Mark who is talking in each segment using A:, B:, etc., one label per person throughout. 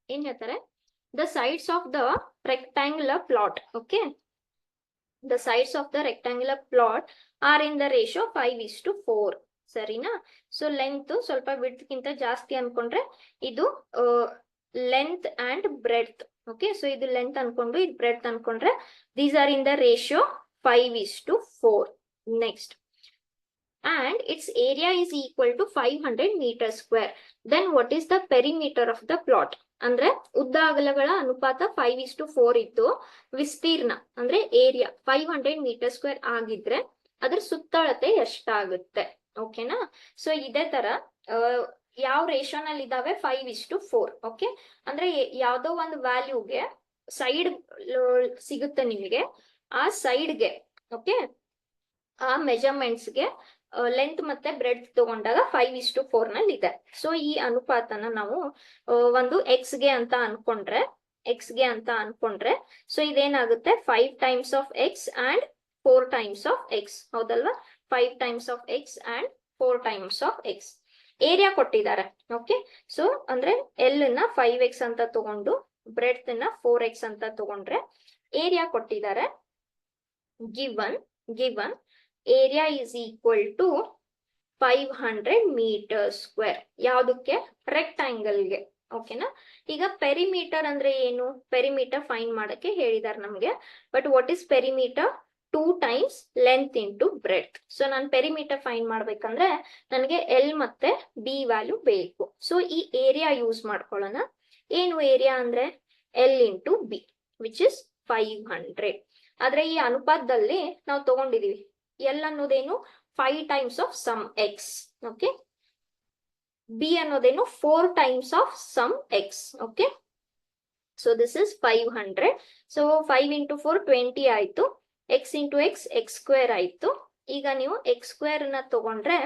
A: ಏನ್ ಹೇಳ್ತಾರೆ, the sides of the rectangular plot. Okay, the sides of the rectangular plot are in the ratio 5:4. ಸರಿನಾ? So length ಸ್ವಲ್ಪ width ಗಿಂತ ಜಾಸ್ತಿ ಅನ್ಕೊಂಡ್ರೆ ಇದು length and breadth. Okay, so ಇದು ಲೆಂತ್ ಅನ್ಕೊಂಡು ಇದು ಬ್ರೆಡ್ತ್ ಅನ್ಕೊಂಡ್ರೆ these are in the ratio 5:4. Next, and its area is equal to 500 meters square. Then what is the perimeter of the plot? ಅಂದ್ರೆ ಉದ್ದ ಅಗಲಗಳ ಅನುಪಾತ 5:4 ಇದ್ದು ವಿಸ್ತೀರ್ಣ ಅಂದ್ರೆ ಏರಿಯಾ 500 ಮೀಟರ್ ಸ್ಕ್ವೇರ್ ಆಗಿದ್ರೆ ಅದ್ರ ಸುತ್ತಳತೆ ಎಷ್ಟಾಗುತ್ತೆ? ಓಕೆನಾ? ಸೊ ಇದೇ ತರ ಯಾವ ರೇಷಿಯೋನಲ್ಲಿ ಇದಾವೆ 5:4. ಓಕೆ, ಅಂದ್ರೆ ಯಾವ್ದೋ ಒಂದು ವ್ಯಾಲ್ಯೂಗೆ ಸೈಡ್ ಸಿಗುತ್ತೆ ನಿಮಗೆ, ಆ ಸೈಡ್ಗೆ ಓಕೆ ಆ ಮೆಜರ್ಮೆಂಟ್ಸ್ಗೆ ಲೆಂತ್ ಮತ್ತೆ ಬ್ರೆಡ್ ತಗೊಂಡಾಗ 5:4 ನಲ್ಲಿ ಇದೆ. ಸೊ ಈ ಅನುಪಾತನ ನಾವು ಒಂದು ಎಕ್ಸ್ಗೆ ಅಂತ ಅನ್ಕೊಂಡ್ರೆ ಸೊ ಇದೇನಾಗುತ್ತೆ 5 times of x and 4 times of x. ಹೌದಲ್ವಾ? 5 times of x and 4 times of x. Area ಕೊಟ್ಟಿದ್ದಾರೆ. ಓಕೆ, ಸೊ ಅಂದ್ರೆ ಎಲ್ ನ 5x ಅಂತ ತಗೊಂಡು ಬ್ರೆಡ್ ನ 4x ಅಂತ ತಗೊಂಡ್ರೆ ಏರಿಯಾ ಕೊಟ್ಟಿದ್ದಾರೆ. Given area is equal to 500 metre square. ಯಾವ್ದಕ್ಕೆ? ರೆಕ್ಟಾಂಗಲ್ಗೆ. ಓಕೆನಾ? ಈಗ ಪೆರಿಮೀಟರ್ ಅಂದ್ರೆ ಏನು? ಪೆರಿಮೀಟರ್ ಫೈಂಡ್ ಮಾಡಕ್ಕೆ ಹೇಳಿದಾರೆ ನಮ್ಗೆ. But what is perimeter? 2 times length into breadth. So ನಾನು ಪೆರಿಮೀಟರ್ ಫೈಂಡ್ ಮಾಡ್ಬೇಕಂದ್ರೆ ನನಗೆ ಎಲ್ ಮತ್ತೆ ಬಿ ವ್ಯಾಲ್ಯೂ ಬೇಕು. ಸೊ ಈ ಏರಿಯಾ ಯೂಸ್ ಮಾಡ್ಕೊಳ್ಳೋಣ. ಏನು ಏರಿಯಾ ಅಂದ್ರೆ L into B which is 500. ಆದ್ರೆ ಈ ಅನುಪಾತದಲ್ಲಿ ನಾವು ತಗೊಂಡಿದೀವಿ ಎಲ್ ಅನ್ನೋದೇನು 5 times of some x. Okay, B ಅನ್ನೋದೇನು 4 times of some x. Okay, so this is 500. So 5 into 4 20 ಆಯ್ತು. X into X X square ಆಯ್ತು. ಈಗ ನೀವು ಎಕ್ಸ್ ಸ್ಕ್ವೇರ್ ನ ತಗೊಂಡ್ರೆ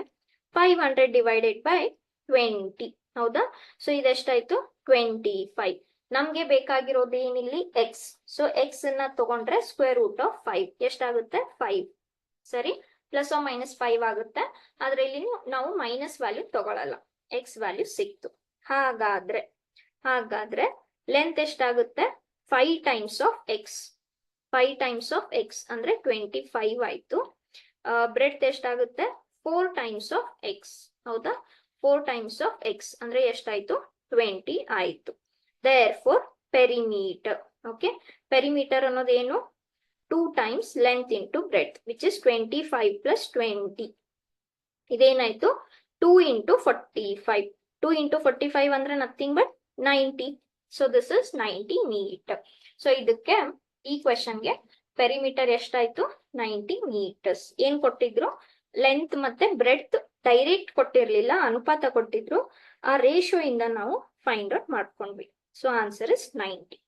A: 500 ಡಿವೈಡೆಡ್ ಬೈ 20. ಹೌದಾ? ಸೊ ಇದೆಷ್ಟಾಯ್ತು? 25. ನಮ್ಗೆ ಬೇಕಾಗಿರೋದು ಏನಿಲ್ಲಿ ಎಕ್ಸ್. ಸೊ ಎಕ್ಸ್ ನ ತಗೊಂಡ್ರೆ ಸ್ಕ್ವೇರ್ ರೂಟ್ ಆಫ್ 5 ಎಷ್ಟಾಗುತ್ತೆ? 5. ಸರಿ, ಪ್ಲಸ್ ಆರ್ ಮೈನಸ್ 5 ಆಗುತ್ತೆ. ಆದ್ರೆ ಇಲ್ಲಿ ನಾವು ಮೈನಸ್ ವ್ಯಾಲ್ಯೂ ತಗೊಳಲ್ಲ, ಎಕ್ಸ್ ವ್ಯಾಲ್ಯೂ ಸಿಕ್ತು. ಹಾಗಾದ್ರೆ ಲೆಂತ್ ಎಷ್ಟಾಗುತ್ತೆ? 5 times of X. 5 times of X ಅಂದ್ರೆ 25 ಆಯ್ತು. ಬ್ರೆಡ್ ಎಷ್ಟಾಗುತ್ತೆ? 4 ಟೈಮ್ಸ್ ಆಫ್ ಎಕ್ಸ್. ಹೌದಾ? 4 ಟೈಮ್ಸ್ ಆಫ್ ಎಕ್ಸ್ ಅಂದ್ರೆ ಎಷ್ಟಾಯ್ತು? 20 ಆಯ್ತು. Therefore perimeter. ಓಕೆ, ಪೆರಿಮೀಟರ್ ಅನ್ನೋದೇನು? 2 times length into breadth which is 25 plus 20. ಇದೇನಾಯ್ತು? 2 ಇಂಟು 45. 2 ಇಂಟು 45 ಅಂದ್ರೆ nothing but 90. So this is 90 metre. So ಇದಕ್ಕೆ ಈ ಕ್ವೆಶನ್ಗೆ ಪೆರಿಮೀಟರ್ ಎಷ್ಟಾಯ್ತು? 90 ಮೀಟರ್ಸ್. ಏನ್ ಕೊಟ್ಟಿದ್ರು? ಲೆಂತ್ ಮತ್ತೆ ಬ್ರೆಡ್ ಡೈರೆಕ್ಟ್ ಕೊಟ್ಟಿರ್ಲಿಲ್ಲ, ಅನುಪಾತ ಕೊಟ್ಟಿದ್ರು. ಆ ರೇಷಿಯೋ ಇಂದ ನಾವು ಫೈಂಡ್ ಔಟ್ ಮಾಡ್ಕೊಂಡ್ವಿ. So answer is 90.